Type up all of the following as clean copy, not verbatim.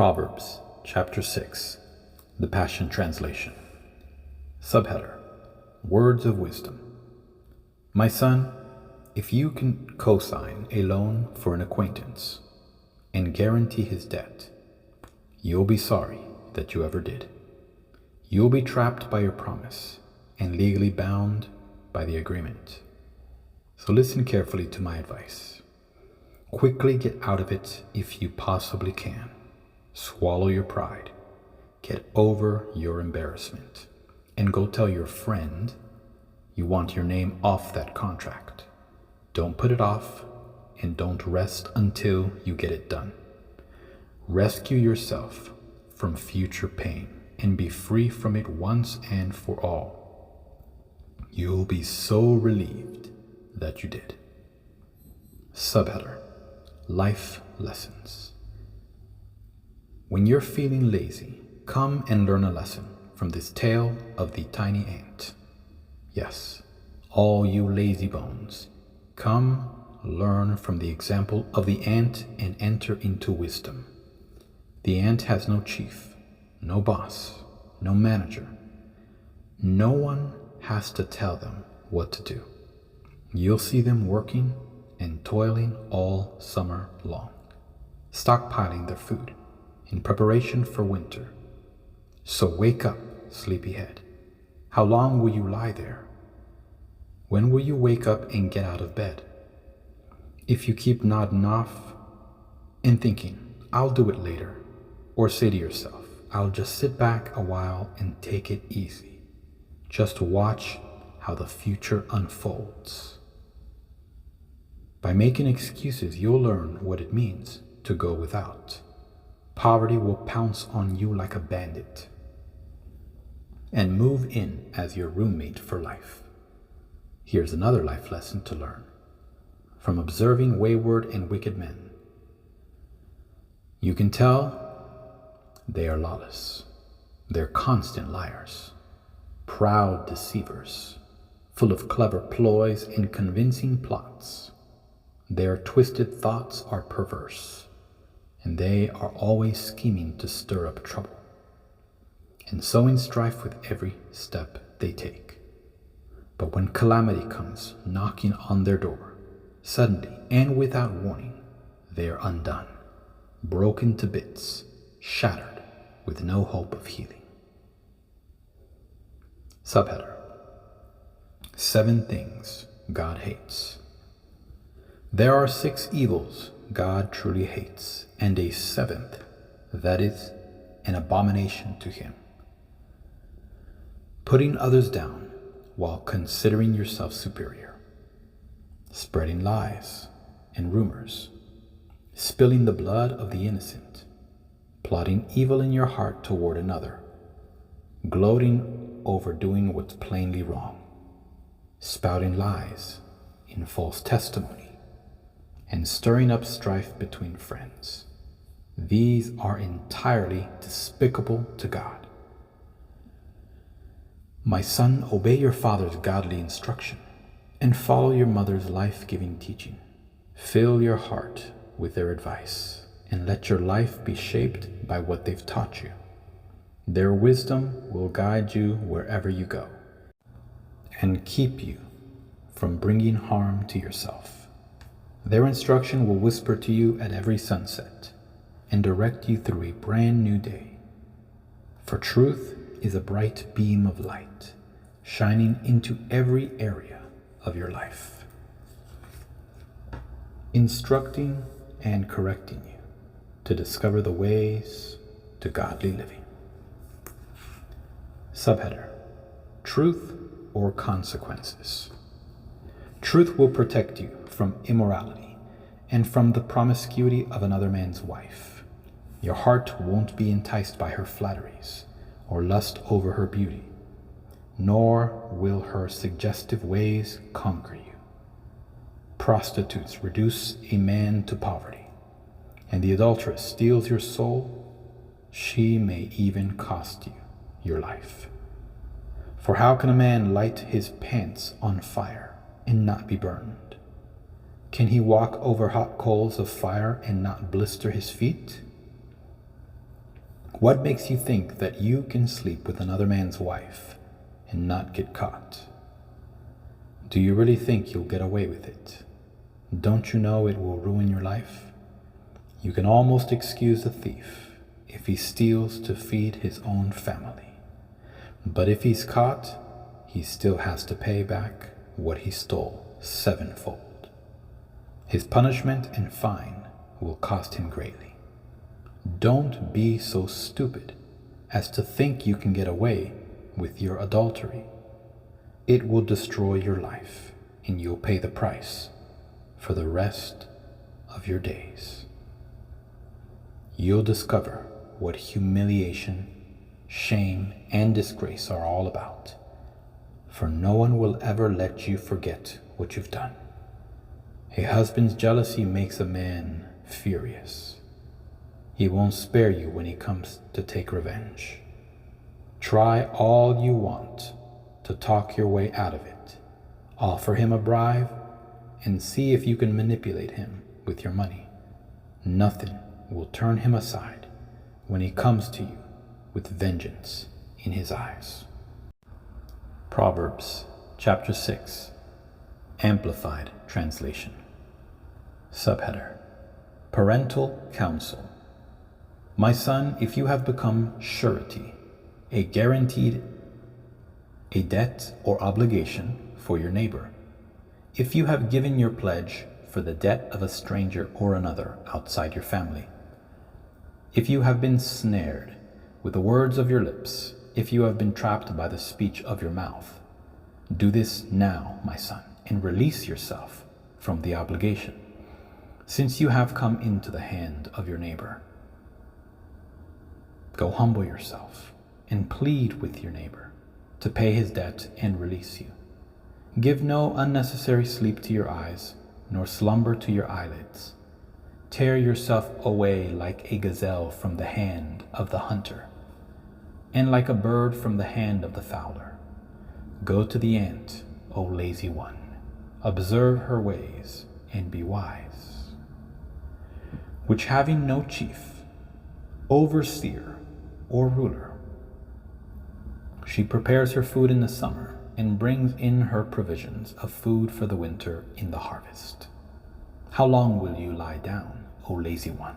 Proverbs, chapter 6, the Passion Translation. Subheader: Words of Wisdom. My son, if you can co-sign a loan for an acquaintance and guarantee his debt, you'll be sorry that you ever did. You'll be trapped by your promise and legally bound by the agreement. So listen carefully to my advice. Quickly get out of it if you possibly can. Swallow your pride. Get over your embarrassment. And go tell your friend you want your name off that contract. Don't put it off, and don't rest until you get it done. Rescue yourself from future pain and be free from it once and for all. You'll be so relieved that you did. Subheader: Life Lessons. When you're feeling lazy, come and learn a lesson from this tale of the tiny ant. Yes, all you lazy bones, come learn from the example of the ant and enter into wisdom. The ant has no chief, no boss, no manager. No one has to tell them what to do. You'll see them working and toiling all summer long, stockpiling their food in preparation for winter. So wake up, sleepyhead. How long will you lie there? When will you wake up and get out of bed? If you keep nodding off and thinking, I'll do it later, or say to yourself, I'll just sit back a while and take it easy. Just watch how the future unfolds. By making excuses, you'll learn what it means to go without. Poverty will pounce on you like a bandit and move in as your roommate for life. Here's another life lesson to learn from observing wayward and wicked men. You can tell they are lawless. They're constant liars, proud deceivers, full of clever ploys and convincing plots. Their twisted thoughts are perverse, and they are always scheming to stir up trouble, and sowing strife with every step they take. But when calamity comes knocking on their door, suddenly and without warning, they are undone, broken to bits, shattered with no hope of healing. Subheader: 7 things God hates. There are 6 evils God truly hates, and a 7th that is an abomination to him. Putting others down while considering yourself superior, spreading lies and rumors, spilling the blood of the innocent, plotting evil in your heart toward another, gloating over doing what's plainly wrong, spouting lies in false testimony, and stirring up strife between friends. These are entirely despicable to God. My son, obey your father's godly instruction and follow your mother's life-giving teaching. Fill your heart with their advice and let your life be shaped by what they've taught you. Their wisdom will guide you wherever you go and keep you from bringing harm to yourself. Their instruction will whisper to you at every sunset and direct you through a brand new day. For truth is a bright beam of light, shining into every area of your life, instructing and correcting you to discover the ways to godly living. Subheader: Truth or consequences. Truth will protect you from immorality and from the promiscuity of another man's wife. Your heart won't be enticed by her flatteries or lust over her beauty, nor will her suggestive ways conquer you. Prostitutes reduce a man to poverty, and the adulteress steals your soul. She may even cost you your life. For how can a man light his pants on fire and not be burned? Can he walk over hot coals of fire and not blister his feet? What makes you think that you can sleep with another man's wife and not get caught? Do you really think you'll get away with it? Don't you know it will ruin your life? You can almost excuse a thief if he steals to feed his own family. But if he's caught, he still has to pay back what he stole sevenfold. His punishment and fine will cost him greatly. Don't be so stupid as to think you can get away with your adultery. It will destroy your life, and you'll pay the price for the rest of your days. You'll discover what humiliation, shame, and disgrace are all about, for no one will ever let you forget what you've done. A husband's jealousy makes a man furious. He won't spare you when he comes to take revenge. Try all you want to talk your way out of it. Offer him a bribe and see if you can manipulate him with your money. Nothing will turn him aside when he comes to you with vengeance in his eyes. Proverbs chapter 6, Amplified Translation. Subheader: Parental Counsel. My son, if you have become surety, a guaranteed a debt or obligation for your neighbor, if you have given your pledge for the debt of a stranger or another outside your family, if you have been snared with the words of your lips, if you have been trapped by the speech of your mouth, do this now, my son, and release yourself from the obligation, since you have come into the hand of your neighbor. Go humble yourself and plead with your neighbor to pay his debt and release you. Give no unnecessary sleep to your eyes, nor slumber to your eyelids. Tear yourself away like a gazelle from the hand of the hunter, and like a bird from the hand of the fowler. Go to the ant, O lazy one. Observe her ways, and be wise. Which having no chief, overseer, or ruler, she prepares her food in the summer, and brings in her provisions of food for the winter in the harvest. How long will you lie down, O lazy one?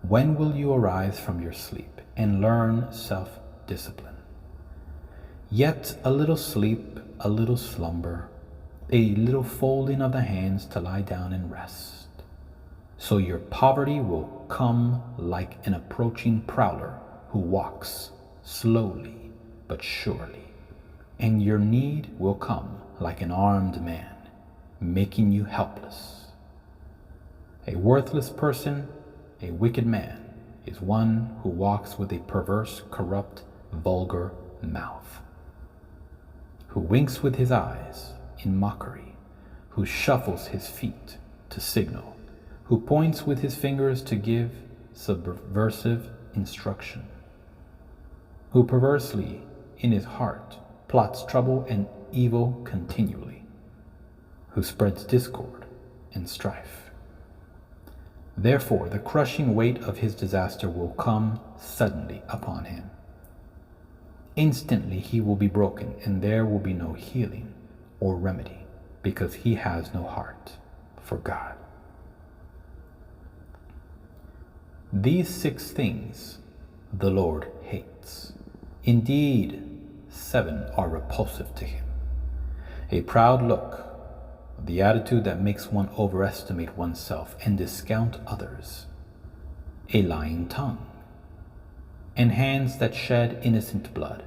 When will you arise from your sleep and learn self-discipline? Yet a little sleep, a little slumber, a little folding of the hands to lie down and rest. So your poverty will come like an approaching prowler who walks slowly but surely, and your need will come like an armed man, making you helpless. A worthless person, a wicked man, is one who walks with a perverse, corrupt, vulgar mouth, who winks with his eyes in mockery, who shuffles his feet to signal, who points with his fingers to give subversive instruction, who perversely in his heart plots trouble and evil continually, who spreads discord and strife. Therefore the crushing weight of his disaster will come suddenly upon him. Instantly he will be broken, and there will be no healing or remedy, because he has no heart for God. These 6 things the Lord hates. Indeed, 7 are repulsive to him: a proud look, the attitude that makes one overestimate oneself and discount others, a lying tongue, and hands that shed innocent blood,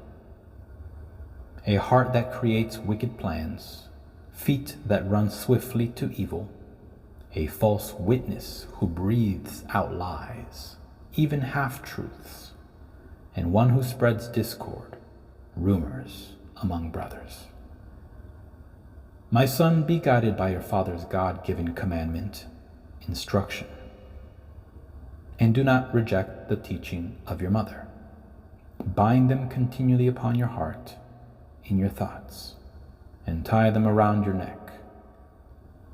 a heart that creates wicked plans, feet that run swiftly to evil, a false witness who breathes out lies, even half-truths, and one who spreads discord, rumors among brothers. My son, be guided by your father's God-given commandment, instruction, and do not reject the teaching of your mother. Bind them continually upon your heart, in your thoughts, and tie them around your neck.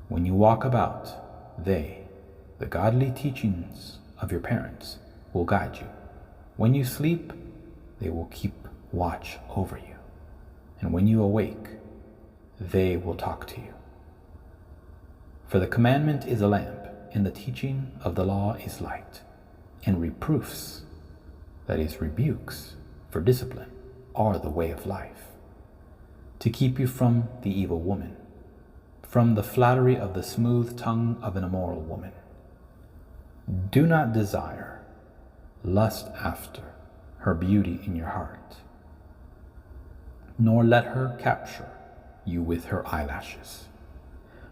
When you walk about, they, the godly teachings of your parents, will guide you. When you sleep, they will keep watch over you. And when you awake, they will talk to you. For the commandment is a lamp, and the teaching of the law is light, and reproofs, that is, rebukes, for discipline, are the way of life, to keep you from the evil woman, from the flattery of the smooth tongue of an immoral woman. Do not desire, lust after, her beauty in your heart, nor let her capture you with her eyelashes.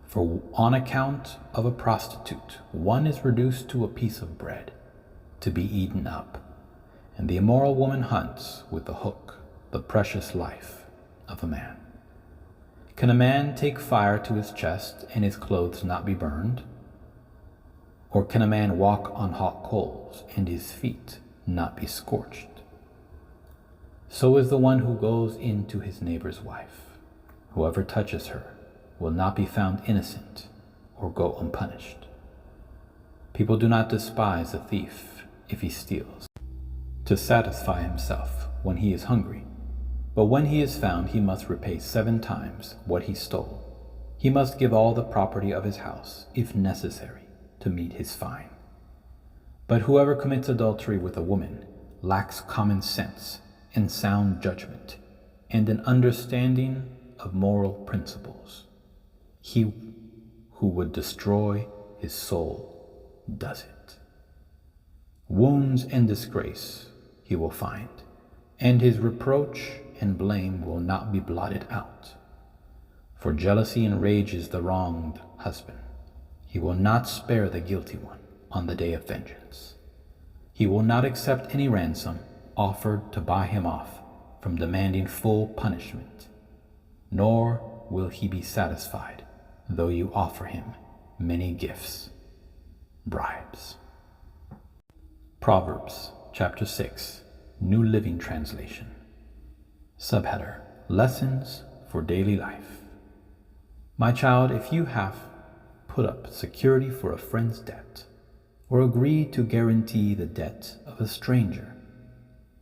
For on account of a prostitute, one is reduced to a piece of bread, to be eaten up, and the immoral woman hunts with the hook the precious life of a man. Can a man take fire to his chest and his clothes not be burned? Or can a man walk on hot coals and his feet not be scorched? So is the one who goes in to his neighbor's wife. Whoever touches her will not be found innocent or go unpunished. People do not despise a thief if he steals, to satisfy himself when he is hungry. But when he is found, he must repay 7 times what he stole. He must give all the property of his house, if necessary, to meet his fine. But whoever commits adultery with a woman lacks common sense and sound judgment and an understanding of moral principles. He who would destroy his soul does it. Wounds and disgrace he will find, and his reproach and blame will not be blotted out. For jealousy enrages the wronged husband. He will not spare the guilty one on the day of vengeance. He will not accept any ransom offered to buy him off from demanding full punishment, nor will he be satisfied though you offer him many gifts, bribes. Proverbs chapter 6, New Living Translation. Subheader: Lessons for Daily Life. My child, if you have put up security for a friend's debt, or agreed to guarantee the debt of a stranger,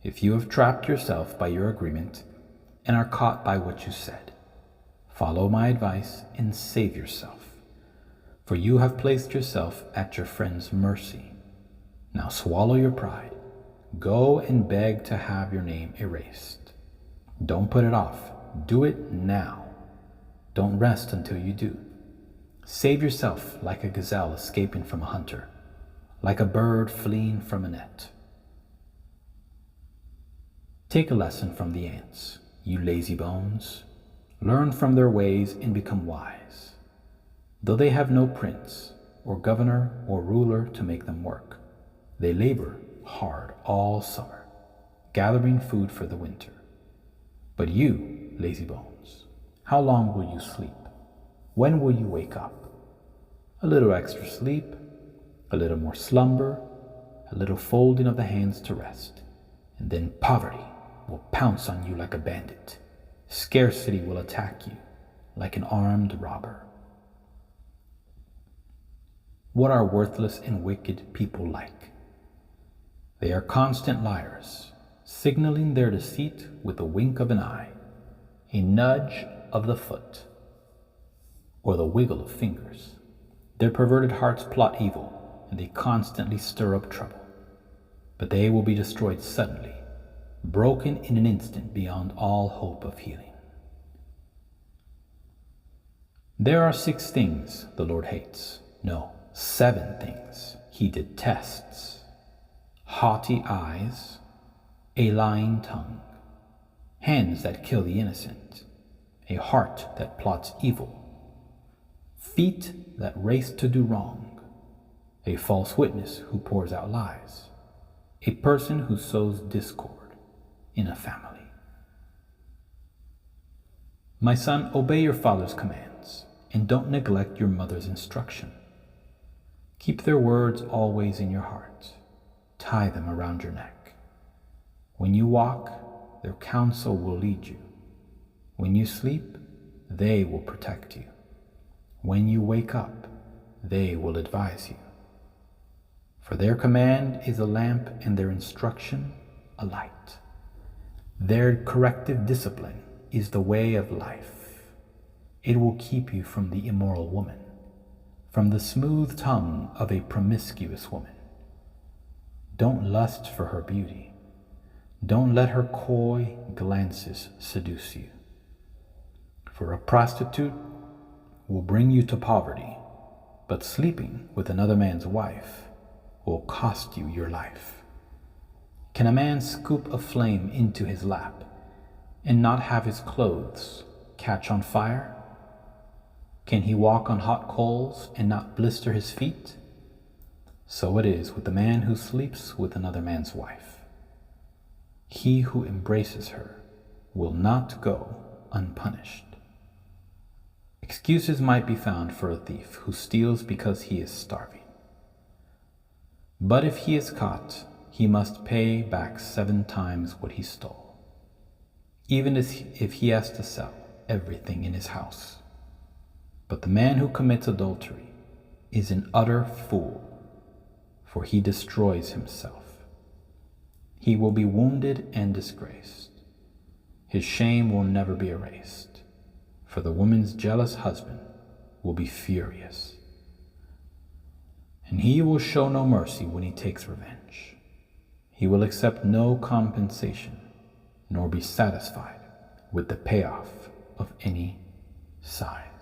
if you have trapped yourself by your agreement and are caught by what you said, follow my advice and save yourself, for you have placed yourself at your friend's mercy. Now swallow your pride. Go and beg to have your name erased. Don't put it off. Do it now. Don't rest until you do. Save yourself like a gazelle escaping from a hunter, like a bird fleeing from a net. Take a lesson from the ants, you lazy bones. Learn from their ways and become wise. Though they have no prince, or governor, or ruler to make them work, they labor hard all summer, gathering food for the winter. But you, lazy bones, how long will you sleep? When will you wake up? A little extra sleep, a little more slumber, a little folding of the hands to rest, and then poverty will pounce on you like a bandit. Scarcity will attack you like an armed robber. What are worthless and wicked people like? They are constant liars, signaling their deceit with a wink of an eye, a nudge of the foot, or the wiggle of fingers. Their perverted hearts plot evil, and they constantly stir up trouble. But they will be destroyed suddenly, broken in an instant beyond all hope of healing. There are 6 things the Lord hates. No, 7 things he detests: haughty eyes, a lying tongue, hands that kill the innocent, a heart that plots evil, feet that race to do wrong, a false witness who pours out lies, a person who sows discord in a family. My son, obey your father's commands, and don't neglect your mother's instruction. Keep their words always in your heart. Tie them around your neck. When you walk, their counsel will lead you. When you sleep, they will protect you. When you wake up, they will advise you. For their command is a lamp, and their instruction a light. Their corrective discipline is the way of life. It will keep you from the immoral woman, from the smooth tongue of a promiscuous woman. Don't lust for her beauty. Don't let her coy glances seduce you. For a prostitute will bring you to poverty, but sleeping with another man's wife will cost you your life. Can a man scoop a flame into his lap and not have his clothes catch on fire? Can he walk on hot coals and not blister his feet? So it is with the man who sleeps with another man's wife. He who embraces her will not go unpunished. Excuses might be found for a thief who steals because he is starving. But if he is caught, he must pay back 7 times what he stole, even if he has to sell everything in his house. But the man who commits adultery is an utter fool, for he destroys himself. He will be wounded and disgraced. His shame will never be erased, for the woman's jealous husband will be furious. And he will show no mercy when he takes revenge. He will accept no compensation, nor be satisfied with the payoff of any size.